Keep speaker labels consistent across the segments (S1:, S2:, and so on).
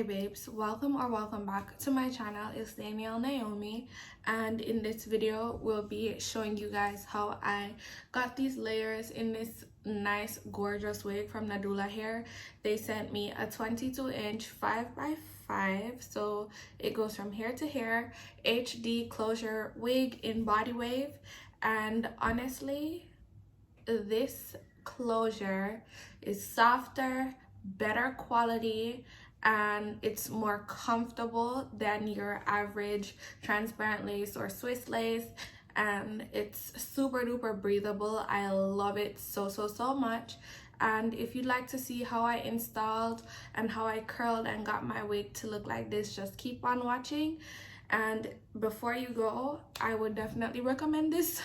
S1: babes, welcome or welcome back to my channel. It's Danielle Naomi, and in this video we'll be showing you guys how I got these layers in this nice gorgeous wig from Nadula hair. They sent me a 22-inch 5x5, so it goes from hair to hair, HD closure wig in body wave. And honestly, this closure is softer, better quality, and it's more comfortable than your average transparent lace or Swiss lace, and it's super duper breathable. I love it so much. And if you'd like to see how I installed and how I curled and got my wig to look like this, just keep on watching. And before you go, I would definitely recommend this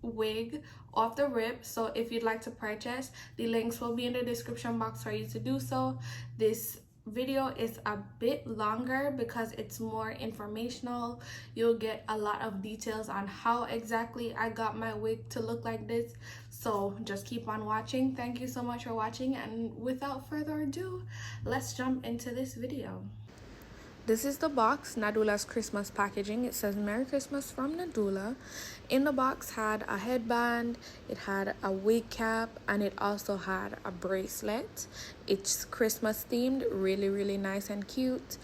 S1: wig off the rip. So if you'd like to purchase, the links will be in the description box for you to do so. This video is a bit longer because it's more informational. You'll get a lot of details on how exactly I got my wig to look like this, so just keep on watching. Thank you so much for watching, and without further ado, let's jump into this video. This is the box, Nadula's Christmas packaging. It says Merry Christmas from Nadula. In the box had a headband, it had a wig cap, and it also had a bracelet. It's Christmas themed, really nice and cute.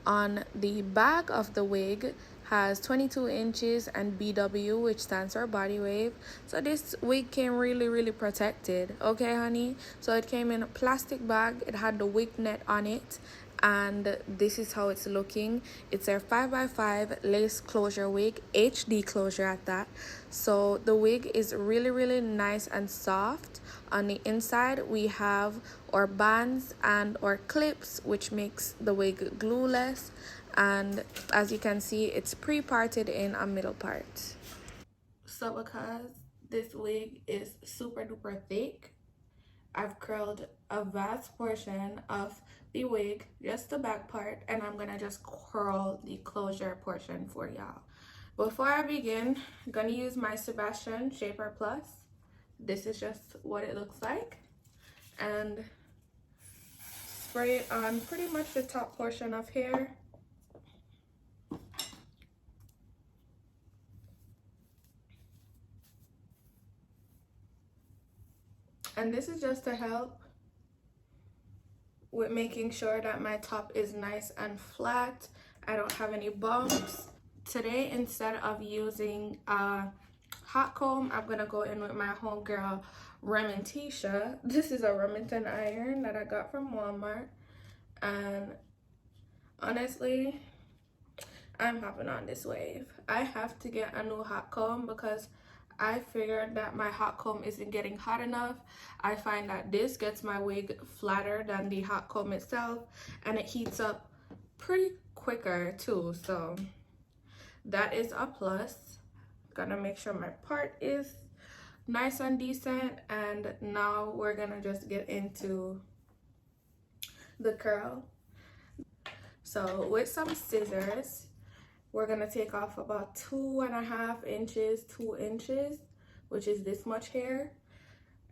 S1: On the back of the wig has 22 inches and BW, which stands for body wave. So this wig came really protected, okay honey? So it came in a plastic bag, it had the wig net on it, and this is how it's looking. It's a 5x5 lace closure wig, HD closure at that. So the wig is really nice and soft. On the inside we have our bands and our clips, which makes the wig glueless, and as you can see, it's pre-parted in a middle part. So because this wig is super duper thick, I've curled a vast portion of the wig, just the back part, and I'm gonna just curl the closure portion for y'all. Before I begin, I'm gonna use my Sebastian Shaper Plus. This is just what it looks like, and spray it on pretty much the top portion of hair. And this is just to help with making sure that my top is nice and flat. I don't have any bumps. Today, instead of using a hot comb, I'm gonna go in with my homegirl Remington. This is a Remington iron that I got from Walmart, and honestly, I'm hopping on this wave. I have to get a new hot comb because I figured that my hot comb isn't getting hot enough. I find that this gets my wig flatter than the hot comb itself, and it heats up pretty quicker too, so that is a plus. Gonna make sure my part is nice and decent, and now we're gonna just get into the curl. So with some scissors, we're gonna take off about 2.5 inches, 2 inches, which is this much hair,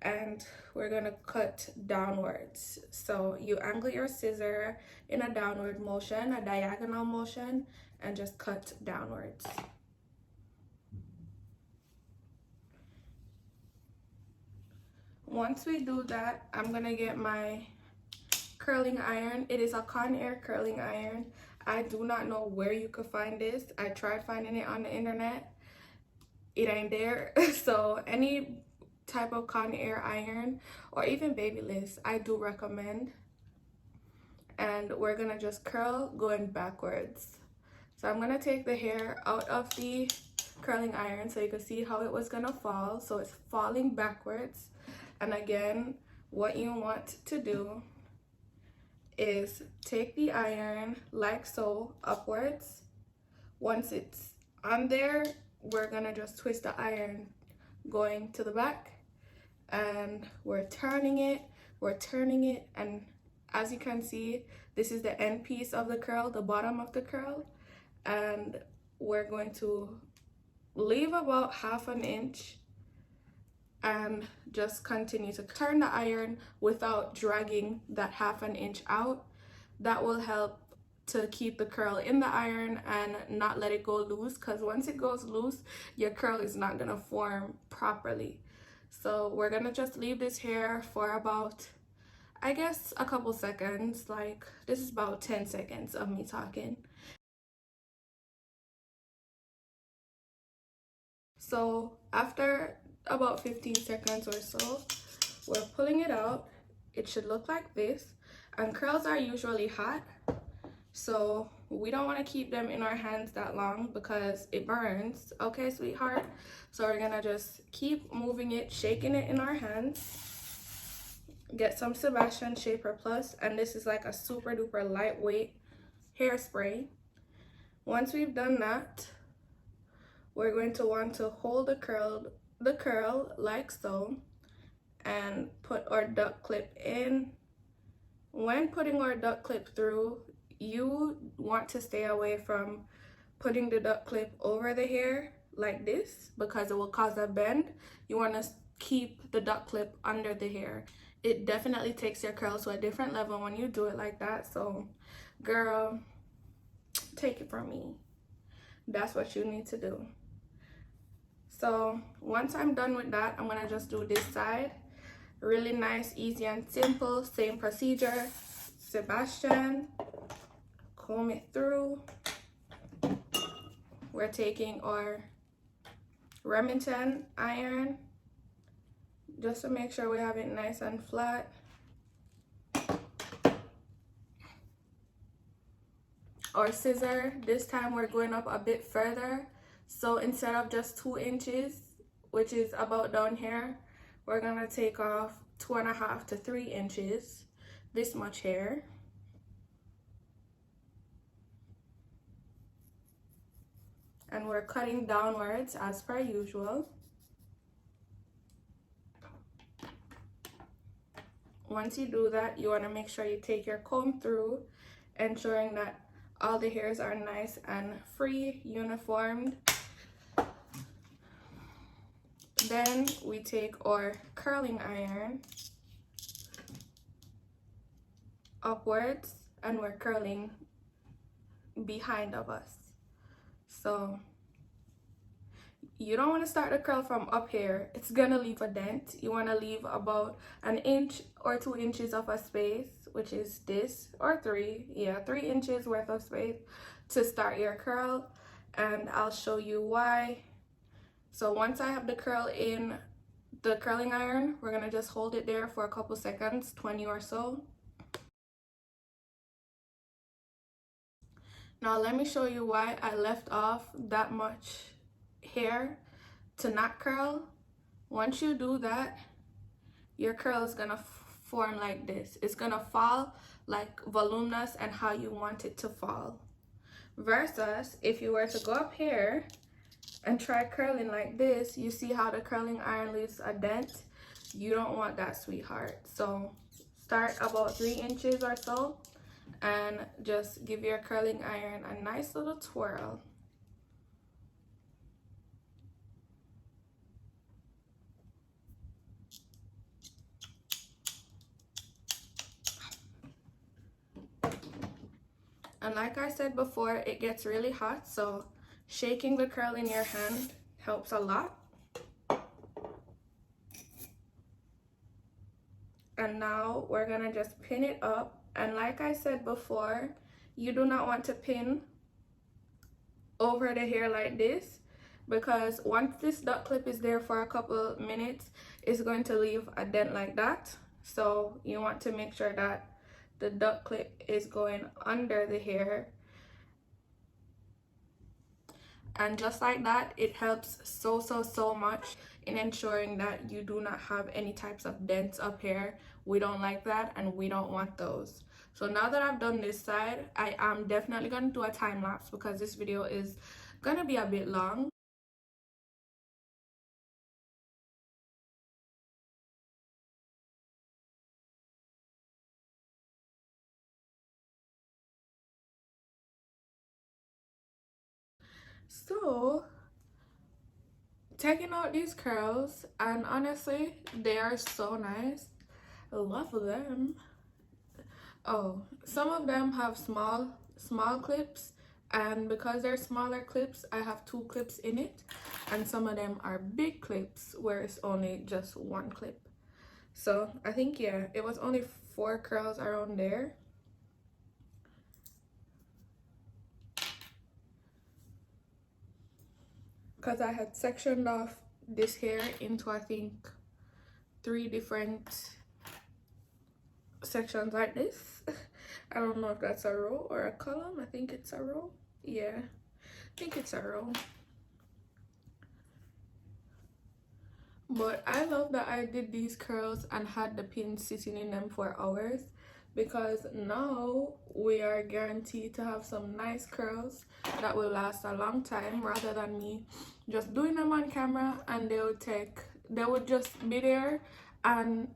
S1: and we're gonna cut downwards. So you angle your scissor in a downward motion, a diagonal motion, and just cut downwards. Once we do that, I'm gonna get my curling iron. It is a Conair curling iron. I do not know where you could find this. I tried finding it on the internet. It ain't there. So any type of Conair iron or even Babyliss, I do recommend. And we're gonna just curl going backwards. So I'm gonna take the hair out of the curling iron so you can see how it was gonna fall. So it's falling backwards. And again, what you want to do is take the iron like so upwards. Once it's on there, we're gonna just twist the iron going to the back, and we're turning it, and as you can see, this is the end piece of the curl, the bottom of the curl, and we're going to leave about 1/2 inch and just continue to turn the iron without dragging that 1/2 inch out. That will help to keep the curl in the iron and not let it go loose, because once it goes loose, your curl is not gonna form properly. So we're gonna just leave this here for about, I guess, a couple seconds. Like, this is about 10 seconds of me talking. So after about 15 seconds or so, we're pulling it out. It should look like this. And curls are usually hot, so we don't want to keep them in our hands that long because it burns. Okay, sweetheart? So we're gonna just keep moving it, shaking it in our hands. Get some Sebastian Shaper Plus, and this is like a super duper lightweight hairspray. Once we've done that, we're going to want to hold the curl like so, and put our duck clip in. When putting our duck clip through, you want to stay away from putting the duck clip over the hair like this, because it will cause a bend. You want to keep the duck clip under the hair. It definitely takes your curls to a different level when you do it like that. So girl, take it from me, that's what you need to do. So once I'm done with that, I'm gonna just do this side. Really nice, easy and simple, same procedure. Sebastian, comb it through. We're taking our Remington iron just to make sure we have it nice and flat. Our scissor, this time we're going up a bit further. So instead of just 2 inches, which is about down here, we're gonna take off 2.5 to 3 inches, this much hair. And we're cutting downwards as per usual. Once you do that, you want to make sure you take your comb through, ensuring that all the hairs are nice and free, uniformed. Then we take our curling iron upwards, and we're curling behind of us. So you don't want to start the curl from up here. It's gonna leave a dent. You want to leave about 1 inch or 2 inches of a space, which is this, or 3 inches worth of space to start your curl. And I'll show you why. So once I have the curl in the curling iron, we're gonna just hold it there for a couple seconds, 20 or so. Now let me show you why I left off that much hair to not curl. Once you do that, your curl is gonna form like this. It's gonna fall like voluminous and how you want it to fall. Versus if you were to go up here and try curling like this, you see how the curling iron leaves a dent? You don't want that, sweetheart. So start about 3 inches or so and just give your curling iron a nice little twirl. And like I said before, it gets really hot, so shaking the curl in your hand helps a lot. And now we're gonna just pin it up. And like I said before, you do not want to pin over the hair like this, because once this duck clip is there for a couple minutes, it's going to leave a dent like that. So you want to make sure that the duck clip is going under the hair. And just like that, it helps so much in ensuring that you do not have any types of dents up here. We don't like that, and we don't want those. So now that I've done this side, I am definitely going to do a time lapse because this video is going to be a bit long. So taking out these curls, and honestly, they are so nice. I love them. Oh, some of them have small small clips, and because they're smaller clips, I have 2 clips in it, and some of them are big clips where it's only just 1 clip. So I think, yeah, it was only 4 curls around there. Because I had sectioned off this hair into, I think, 3 different sections like this. I don't know if that's a row or a column. I think it's a row. Yeah, I think it's a row. But I love that I did these curls and had the pins sitting in them for hours, because now we are guaranteed to have some nice curls that will last a long time, rather than me just doing them on camera and they would just be there and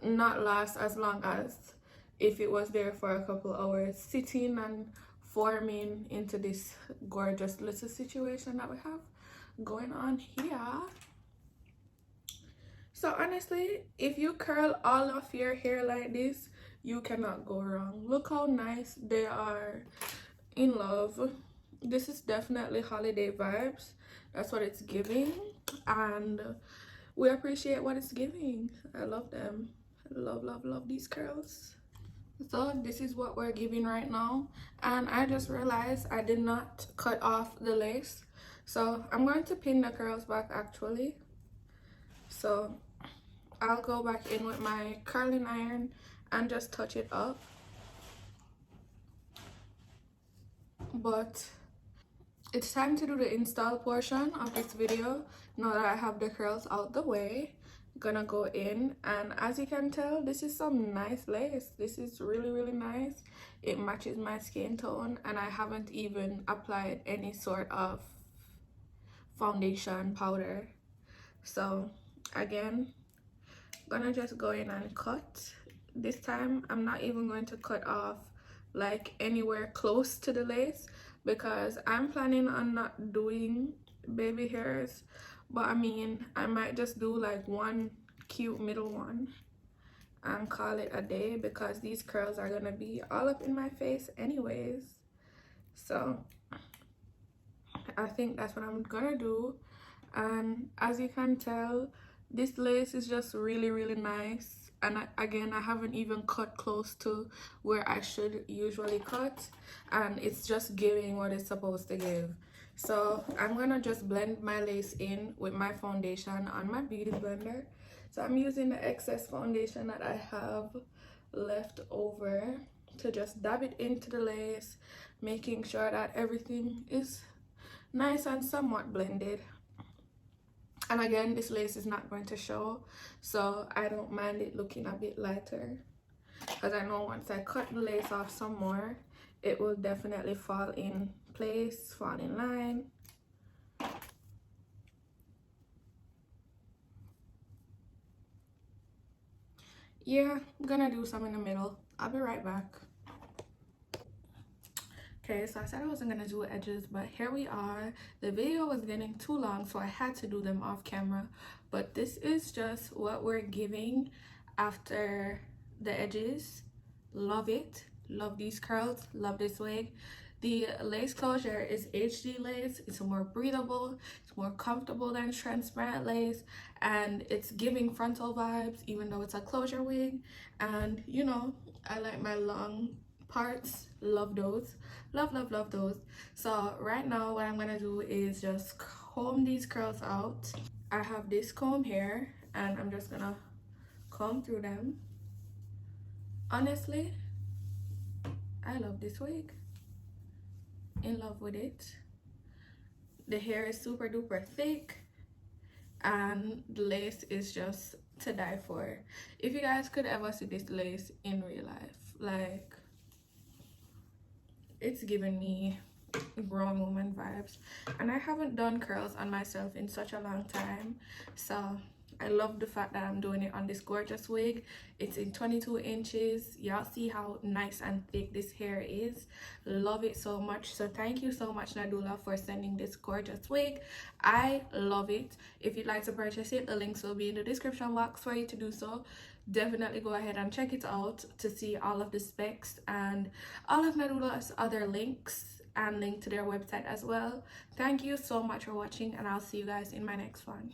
S1: not last as long as if it was there for a couple hours sitting and forming into this gorgeous little situation that we have going on here. So honestly, if you curl all of your hair like this, you cannot go wrong. Look how nice they are. In love. This is definitely holiday vibes. That's what it's giving, and we appreciate what it's giving. I love them. I love these curls. So this is what we're giving right now, and I just realized I did not cut off the lace, so I'm going to pin the curls back actually. So I'll go back in with my curling iron and just touch it up. But it's time to do the install portion of this video. Now that I have the curls out the way, I'm gonna go in, and as you can tell, this is some nice lace. This is really nice. It matches my skin tone, and I haven't even applied any sort of foundation powder. So again, I'm gonna just go in and cut. This time I'm not even going to cut off like anywhere close to the lace, because I'm planning on not doing baby hairs, but I mean, I might just do like one cute middle one and call it a day, because these curls are gonna be all up in my face anyways. So I think that's what I'm gonna do. And as you can tell, this lace is just really nice, and again, I haven't even cut close to where I should usually cut, and it's just giving what it's supposed to give. So I'm gonna just blend my lace in with my foundation on my beauty blender. So I'm using the excess foundation that I have left over to just dab it into the lace, making sure that everything is nice and somewhat blended. And again, this lace is not going to show, so I don't mind it looking a bit lighter, because I know once I cut the lace off some more, it will definitely fall in place, fall in line. Yeah, I'm gonna do some in the middle. I'll be right back. Okay, so I said I wasn't gonna do edges, but here we are. The video was getting too long, so I had to do them off camera. But this is just what we're giving after the edges. Love it. Love these curls. Love this wig. The lace closure is HD lace. It's more breathable. It's more comfortable than transparent lace, and it's giving frontal vibes, even though it's a closure wig. And you know, I like my long parts. Love those. Love those. So right now what I'm gonna do is just comb these curls out. I have this comb here, and I'm just gonna comb through them. Honestly, I love this wig. In love with it. The hair is super duper thick, and the lace is just to die for. If you guys could ever see this lace in real life, like, it's giving me grown woman vibes. And I haven't done curls on myself in such a long time, so I love the fact that I'm doing it on this gorgeous wig. It's in 22 inches. Y'all see how nice and thick this hair is. Love it so much. So thank you so much, Nadula, for sending this gorgeous wig. I love it. If you'd like to purchase it, the links will be in the description box for you to do so. Definitely go ahead and check it out to see all of the specs and all of Nadula's other links and link to their website as well. Thank you so much for watching, and I'll see you guys in my next one.